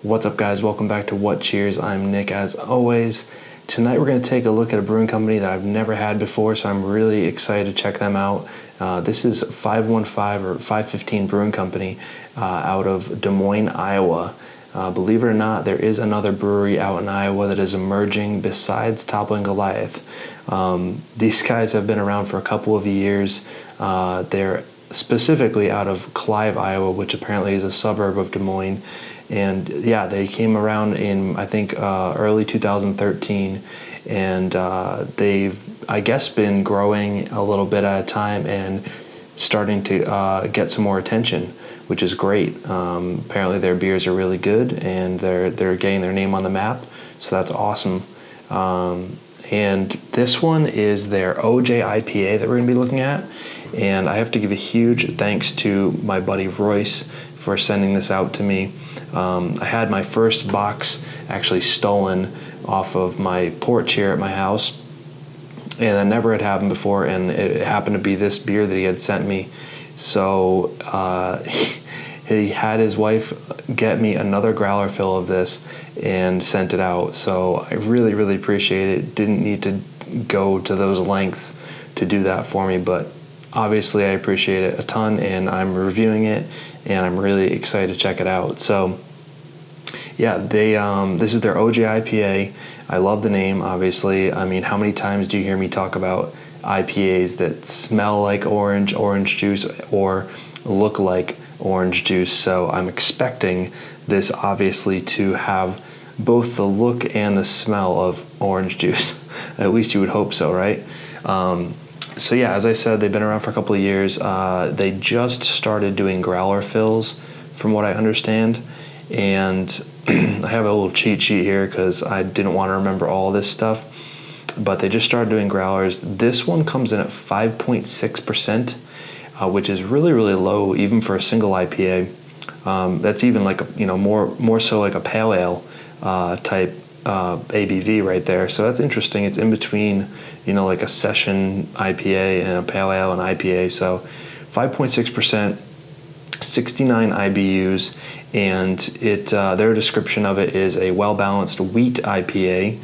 What's up, guys? Welcome back to What Cheers. I'm Nick, as always. Tonight we're going to take a look at a brewing company that I've never had before, so I'm really excited to check them out. This is 515 or 515 Brewing Company out of Des Moines, Iowa. Believe it or not, there is another brewery out in Iowa that is emerging besides Toppling Goliath. These guys have been around for a couple of years. They're specifically out of Clive, Iowa, which apparently is a suburb of Des Moines. And yeah, they came around in, I think, early 2013, and they've, I guess, been growing a little bit at a time and starting to get some more attention, which is great. Apparently their beers are really good, and they're getting their name on the map, so that's awesome. And this one is their OJ IPA that we're going to be looking at, and I have to give a huge thanks to my buddy Royce for sending this out to me. I had my first box actually stolen off of my porch here at my house, and that never had happened before, and it happened to be this beer that he had sent me. So he had his wife get me another growler fill of this and sent it out. So I really, really appreciate it. Didn't need to go to those lengths to do that for me, but obviously I appreciate it a ton, and I'm reviewing it, and I'm really excited to check it out. So yeah, this is their OJ IPA. I love the name, obviously. I mean, how many times do you hear me talk about IPAs that smell like orange juice, or look like orange juice? So I'm expecting this obviously to have both the look and the smell of orange juice. At least you would hope so, right? So yeah, as I said, they've been around for a couple of years. They just started doing growler fills, from what I understand. And I have a little cheat sheet here because I didn't want to remember all this stuff. But they just started doing growlers. This one comes in at 5.6%, which is really, really low, even for a single IPA. That's even like more so like a pale ale type ABV right there. So that's interesting. It's in between, like a session IPA and a pale ale and IPA. So 5.6%, 69 IBUs, and their description of it is a well-balanced wheat IPA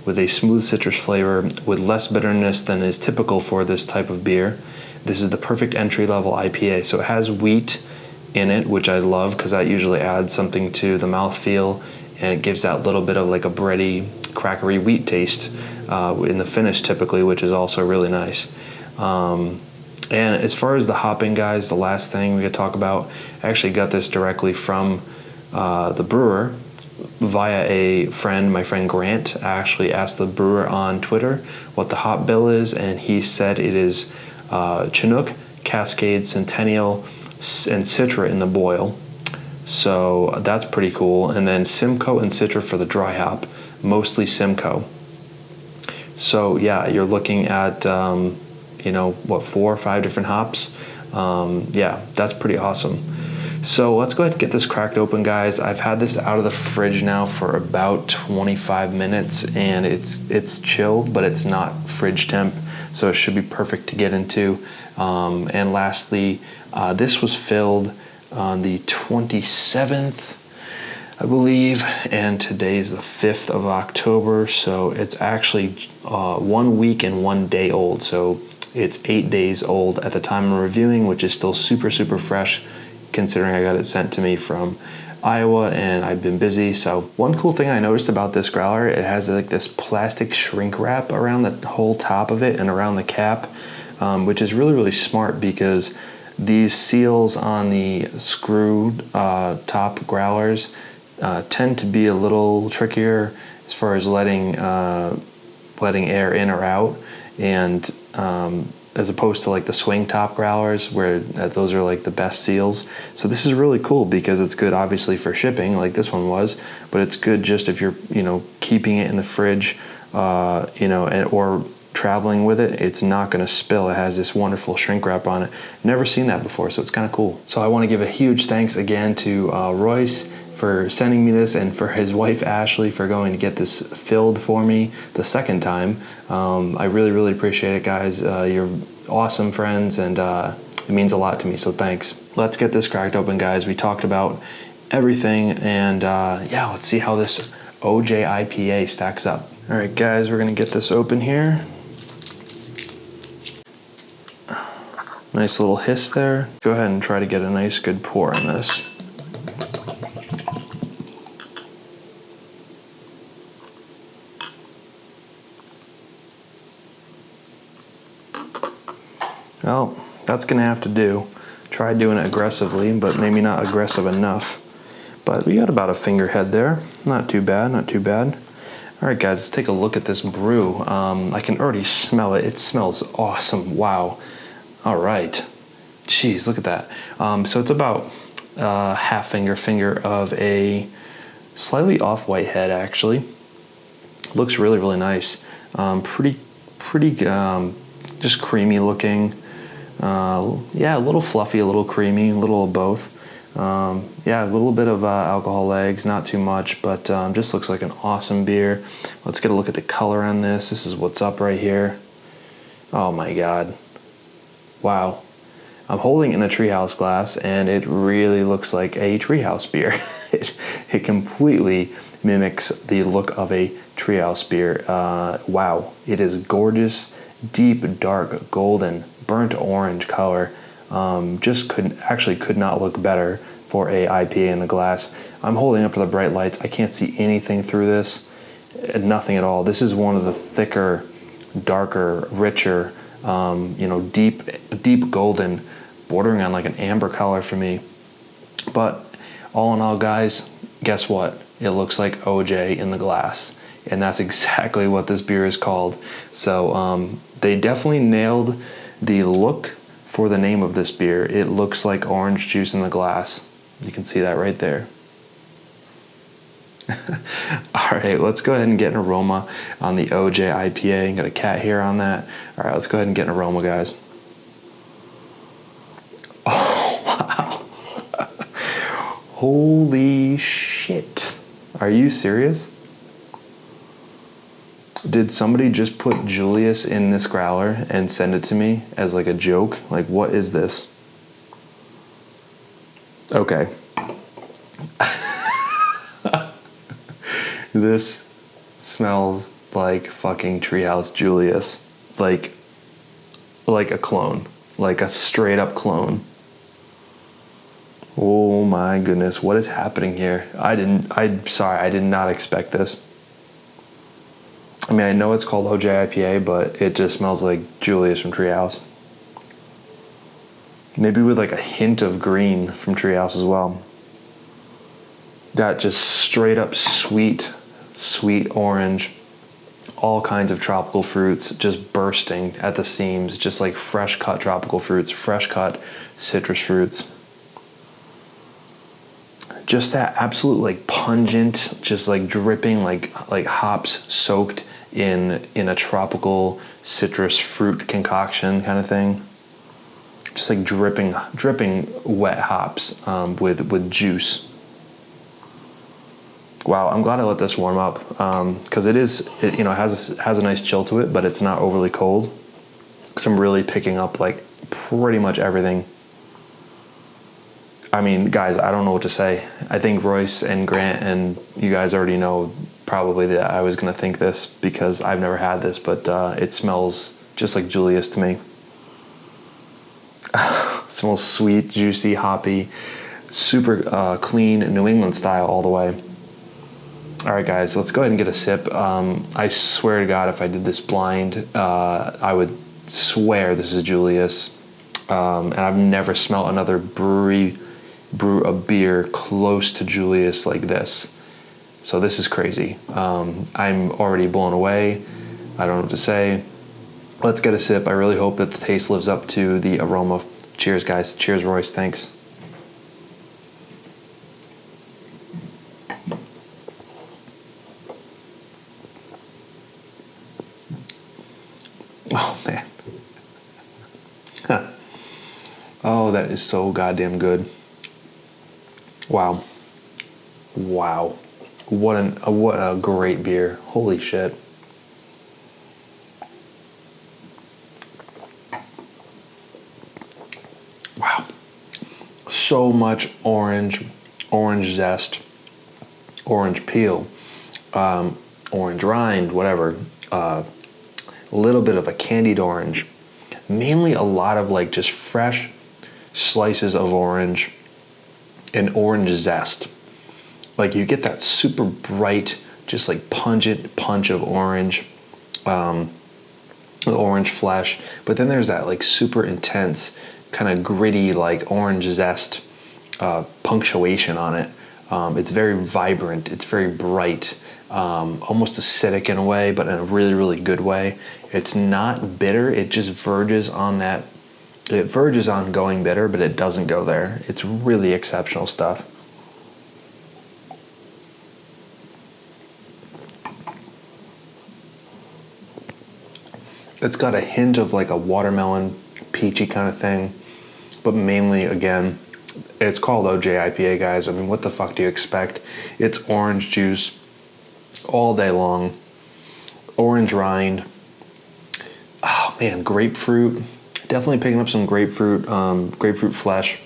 with a smooth citrus flavor with less bitterness than is typical for this type of beer. This is the perfect entry-level IPA. So it has wheat in it, which I love because that usually adds something to the mouthfeel, and it gives that little bit of like a bready, crackery wheat taste in the finish typically, which is also really nice. And as far as the hopping, guys, the last thing we could talk about, I actually got this directly from the brewer via a friend, my friend Grant. I actually asked the brewer on Twitter what the hop bill is, and he said it is Chinook, Cascade, Centennial, and Citra in the boil. So that's pretty cool. And then Simcoe and Citra for the dry hop, mostly Simcoe. So yeah, you're looking at 4 or 5 different hops. Yeah, that's pretty awesome. So let's go ahead and get this cracked open, guys. I've had this out of the fridge now for about 25 minutes, and it's chilled, but it's not fridge temp, so it should be perfect to get into. And lastly, this was filled on the 27th, I believe, and today is the 5th of October, so it's actually 1 week and 1 day old. So it's 8 days old at the time of reviewing, which is still super, super fresh, considering I got it sent to me from Iowa and I've been busy. So one cool thing I noticed about this growler, it has like this plastic shrink wrap around the whole top of it and around the cap, which is really, really smart because these seals on the screw top growlers tend to be a little trickier as far as letting air in or out, and as opposed to like the swing top growlers where those are like the best seals. So this is really cool because it's good obviously for shipping like this one was, but it's good just if you're keeping it in the fridge or traveling with it. It's not going to spill. It has this wonderful shrink wrap on it. Never seen that before, so it's kind of cool. So I want to give a huge thanks again to Royce for sending me this, and for his wife Ashley for going to get this filled for me the second time. I really, really appreciate it, guys. You're awesome friends, and it means a lot to me, so thanks. Let's get this cracked open, guys. We talked about everything, and yeah, let's see how this OJ IPA stacks up. All right, guys, we're gonna get this open here. Nice little hiss there. Go ahead and try to get a nice good pour in this. Well, that's gonna have to do. Try doing it aggressively, but maybe not aggressive enough. But we got about a finger head there. Not too bad, not too bad. All right, guys, let's take a look at this brew. I can already smell it. It smells awesome. Wow. All right. Jeez, look at that. So it's about half finger of a slightly off-white head, actually. Looks really, really nice. Pretty, just creamy looking. Yeah, a little fluffy, a little creamy, a little of both. Yeah, a little bit of alcohol legs, not too much, but just looks like an awesome beer. Let's get a look at the color on this. This is what's up right here. Oh my God. Wow. I'm holding in a treehouse glass, and it really looks like a treehouse beer. It completely mimics the look of a treehouse beer. Wow. It is gorgeous, deep, dark, golden, burnt orange color. Just could not look better for a IPA in the glass. I'm holding up to the bright lights. I can't see anything through this, nothing at all. This is one of the thicker, darker, richer, you know, deep golden, bordering on like an amber color for me. But all in all, guys, guess what? It looks like OJ in the glass, and that's exactly what this beer is called. So they definitely nailed the look for the name of this beer. It looks like orange juice in the glass. You can see that right there. All right, let's go ahead and get an aroma on the OJ IPA. Got a cat hair on that. All right, let's go ahead and get an aroma, guys. Oh, wow. Holy shit. Are you serious? Did somebody just put Julius in this growler and send it to me as like a joke? Like, what is this? Okay. This smells like fucking Treehouse Julius. Like a clone. Like a straight up clone. Oh my goodness, what is happening here? I'm sorry, I did not expect this. I mean, I know it's called OJ IPA, but it just smells like Julius from Treehouse. Maybe with like a hint of green from Treehouse as well. That just straight up sweet orange, all kinds of tropical fruits just bursting at the seams, just like fresh cut tropical fruits, fresh cut citrus fruits. Just that absolute like pungent, just like dripping like hops soaked in a tropical citrus fruit concoction kind of thing. Just like dripping wet hops with juice. Wow, I'm glad I let this warm up because it has a nice chill to it, but it's not overly cold. Because I'm really picking up like pretty much everything. I mean, guys, I don't know what to say. I think Royce and Grant and you guys already know probably that I was going to think this because I've never had this, but it smells just like Julius to me. It smells sweet, juicy, hoppy, super clean, New England style all the way. All right, guys, let's go ahead and get a sip. I swear to God, if I did this blind, I would swear this is Julius. And I've never smelled another brewery brew a beer close to Julius like this. So this is crazy. I'm already blown away. I don't know what to say. Let's get a sip. I really hope that the taste lives up to the aroma. Cheers, guys. Cheers, Royce. Thanks. Oh, man. Oh, that is so goddamn good. Wow. Wow. What a great beer. Holy shit. Wow. So much orange, orange zest, orange peel, orange rind, whatever, a little bit of a candied orange, mainly a lot of like just fresh slices of orange and orange zest. Like you get that super bright, just like pungent punch of orange, the orange flesh, but then there's that like super intense kind of gritty like orange zest punctuation on it. It's very vibrant, it's very bright, almost acidic in a way, but in a really, really good way. It's not bitter, it just verges on that. It verges on going bitter, but it doesn't go there. It's really exceptional stuff. It's got a hint of like a watermelon, peachy kind of thing, but mainly, again, it's called OJ IPA, guys. I mean, what the fuck do you expect? It's orange juice all day long, orange rind. Oh man, grapefruit. Definitely picking up some grapefruit, grapefruit flesh,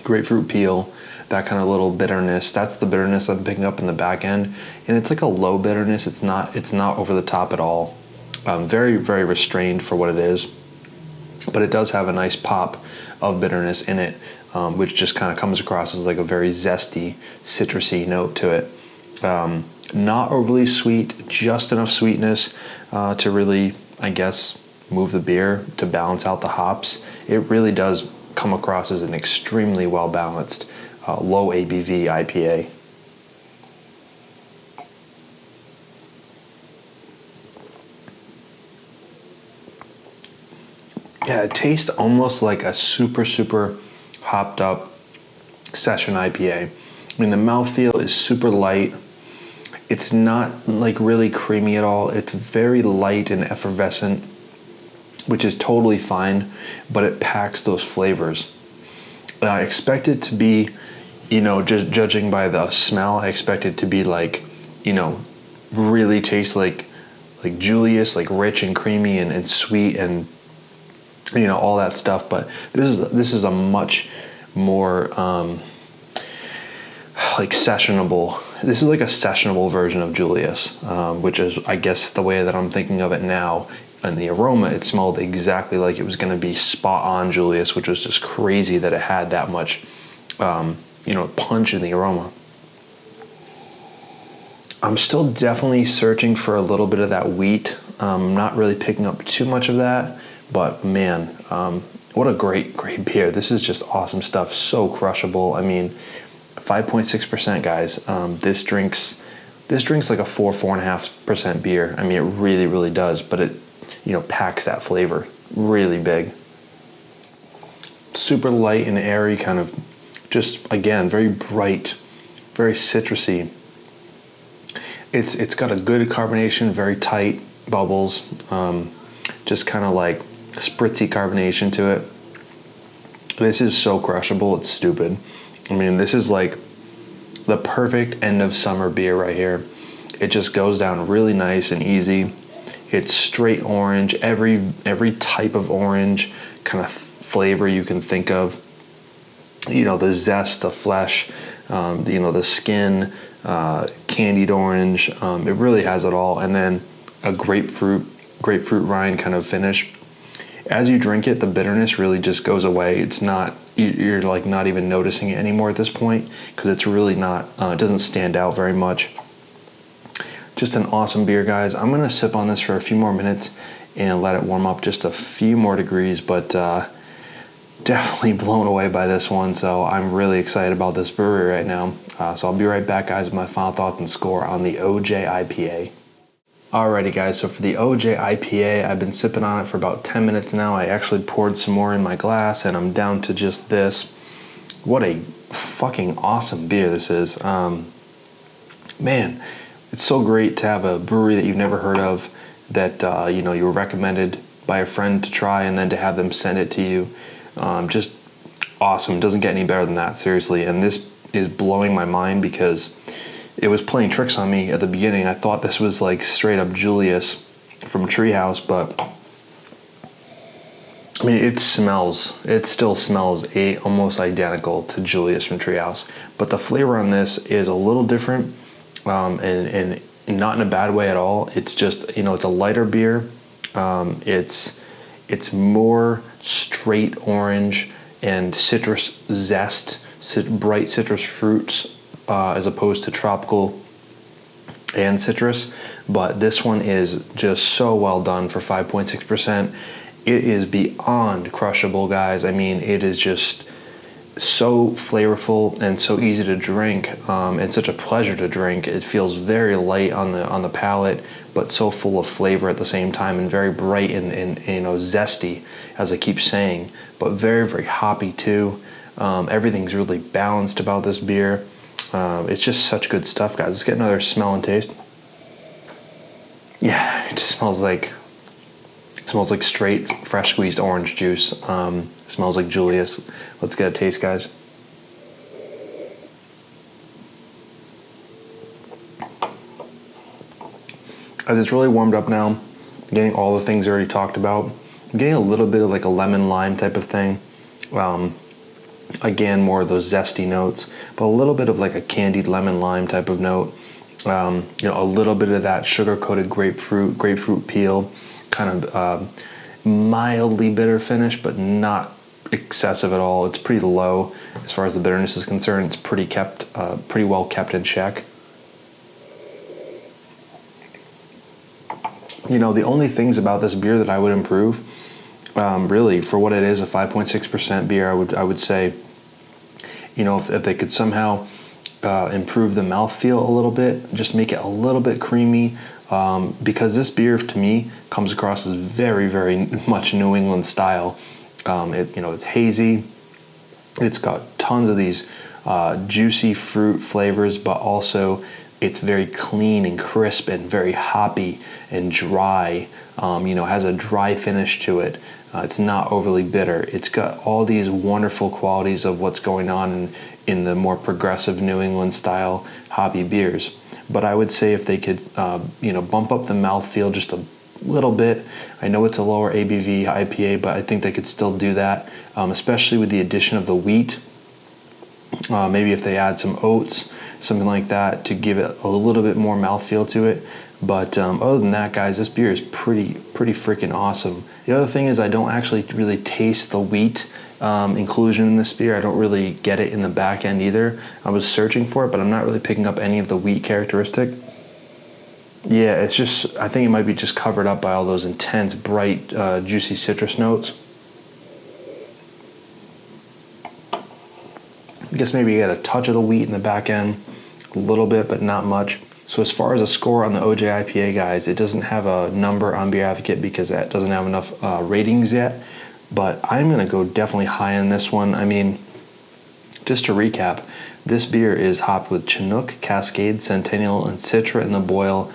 grapefruit peel, that kind of little bitterness. That's the bitterness I'm picking up in the back end, and it's like a low bitterness. It's not over the top at all. Very, very restrained for what it is, but it does have a nice pop of bitterness in it, which just kind of comes across as like a very zesty, citrusy note to it. Not overly sweet, just enough sweetness to really, I guess, move the beer, to balance out the hops. It really does come across as an extremely well balanced, low ABV IPA. Yeah, it tastes almost like a super, super hopped up session IPA. I mean, the mouthfeel is super light. It's not like really creamy at all. It's very light and effervescent, which is totally fine, but it packs those flavors. I expect it to be, just judging by the smell, I expect it to be like, really taste like Julius, like rich and creamy and sweet and all that stuff. But this is a much more like sessionable. This is like a sessionable version of Julius, which is, I guess, the way that I'm thinking of it now. And the aroma, it smelled exactly like it was going to be spot on Julius, which was just crazy that it had that much, punch in the aroma. I'm still definitely searching for a little bit of that wheat. Not really picking up too much of that. But man, what a great beer. This is just awesome stuff. So crushable. I mean, 5.6%, guys. This drinks like a 4.5% beer. I mean, it really, really does. But it, packs that flavor really big. Super light and airy, kind of just, again, very bright, very citrusy. It's got a good carbonation, very tight bubbles. Just kind of like spritzy carbonation to it. This is so crushable, it's stupid. I mean, this is like the perfect end of summer beer right here. It just goes down really nice and easy. It's straight orange, every type of orange kind of flavor you can think of. The zest, the flesh, the skin, candied orange. It really has it all. And then a grapefruit rind kind of finish. As you drink it, the bitterness really just goes away. It's not, you're like not even noticing it anymore at this point, because it's really not, it doesn't stand out very much. Just an awesome beer, guys. I'm gonna sip on this for a few more minutes and let it warm up just a few more degrees, but definitely blown away by this one. So I'm really excited about this brewery right now. So I'll be right back, guys, with my final thoughts and score on the OJ IPA. Alrighty, guys, so for the OJ IPA, I've been sipping on it for about 10 minutes now. I actually poured some more in my glass, and I'm down to just this. What a fucking awesome beer this is. Man, it's so great to have a brewery that you've never heard of, that you were recommended by a friend to try, and then to have them send it to you. Just awesome. Doesn't get any better than that, seriously. And this is blowing my mind because it was playing tricks on me at the beginning. I thought this was like straight up Julius from Treehouse, but I mean, it still smells almost identical to Julius from Treehouse, but the flavor on this is a little different, and not in a bad way at all. It's just, you know, it's a lighter beer. It's more straight orange and citrus zest, bright citrus fruits, as opposed to tropical and citrus. But this one is just so well done for 5.6%. It is beyond crushable, guys. I mean, it is just so flavorful and so easy to drink, and such a pleasure to drink. It feels very light on the palate, but so full of flavor at the same time, and very bright and you know, zesty, as I keep saying, but very, very hoppy too. Everything's really balanced about this beer. It's just such good stuff, guys. Let's get another smell and taste. Yeah, it just smells like straight fresh squeezed orange juice. Smells like Julius. Let's get a taste, guys. As it's really warmed up now, I'm getting all the things I already talked about. I'm getting a little bit of like a lemon lime type of thing. Again, more of those zesty notes, but a little bit of like a candied lemon lime type of note. You know, a little bit of that sugar-coated grapefruit peel, kind of mildly bitter finish, but not excessive at all. It's pretty low as far as the bitterness is concerned. It's pretty well kept in check. You know, the only things about this beer that I would improve, really, for what it is, a 5.6% beer, I would say, you know, if they could somehow improve the mouthfeel a little bit, just make it a little bit creamy, because this beer to me comes across as very, very much New England style. You know, it's hazy. It's got tons of these juicy fruit flavors, but also it's very clean and crisp and very hoppy and dry. You know, has a dry finish to it. It's not overly bitter. It's got all these wonderful qualities of what's going on in the more progressive New England style hoppy beers. But I would say if they could, you know, bump up the mouthfeel just a little bit. I know it's a lower ABV IPA, but I think they could still do that, especially with the addition of the wheat. Maybe if they add some oats, something like that, to give it a little bit more mouthfeel to it. But other than that, guys, this beer is pretty freaking awesome. The other thing is I don't actually really taste the wheat inclusion in this beer. I don't really get it in the back end either. I was searching for it, but I'm not really picking up any of the wheat characteristic. Yeah, it's just, I think it might be just covered up by all those intense, bright, juicy citrus notes. I guess maybe you get a touch of the wheat in the back end, a little bit, but not much. So as far as a score on the OJ IPA, guys, it doesn't have a number on BeerAdvocate because that doesn't have enough ratings yet. But I'm going to go definitely high on this one. I mean, just to recap, this beer is hopped with Chinook, Cascade, Centennial, and Citra in the boil,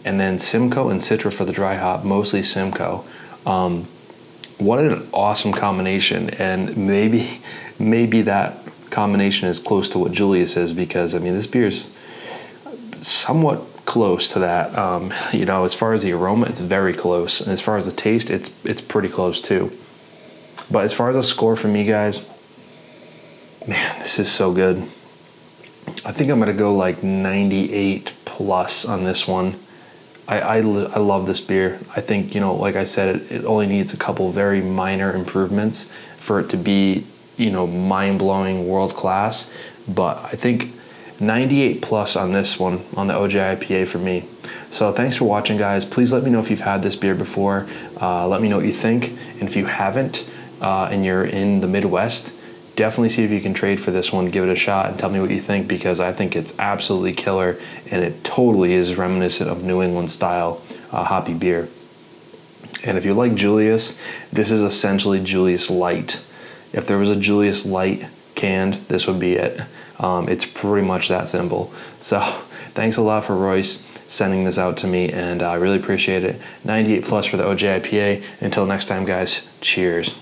and then Simcoe and Citra for the dry hop, mostly Simcoe. What an awesome combination, and maybe that combination is close to what Julius is, because I mean this beer is somewhat close to that. You know, as far as the aroma, it's very close, and as far as the taste, it's pretty close too. But as far as the score for me, guys, man, this is so good. I think I'm gonna go like 98 plus on this one. I love this beer. I think, you know, like I said, it only needs a couple very minor improvements for it to be, you know, mind-blowing, world class. But I think 98 plus on this one, on the OJ IPA for me. So thanks for watching, guys. Please let me know if you've had this beer before. Let me know what you think. And if you haven't, and you're in the Midwest, definitely see if you can trade for this one. Give it a shot and tell me what you think, because I think it's absolutely killer, and it totally is reminiscent of New England style hoppy beer. And if you like Julius, this is essentially Julius-Lite. If there was a Julius-Lite canned, this would be it. It's pretty much that simple. So thanks a lot for Royce sending this out to me, and I really appreciate it. 98 plus for the OJ IPA. Until next time, guys, cheers.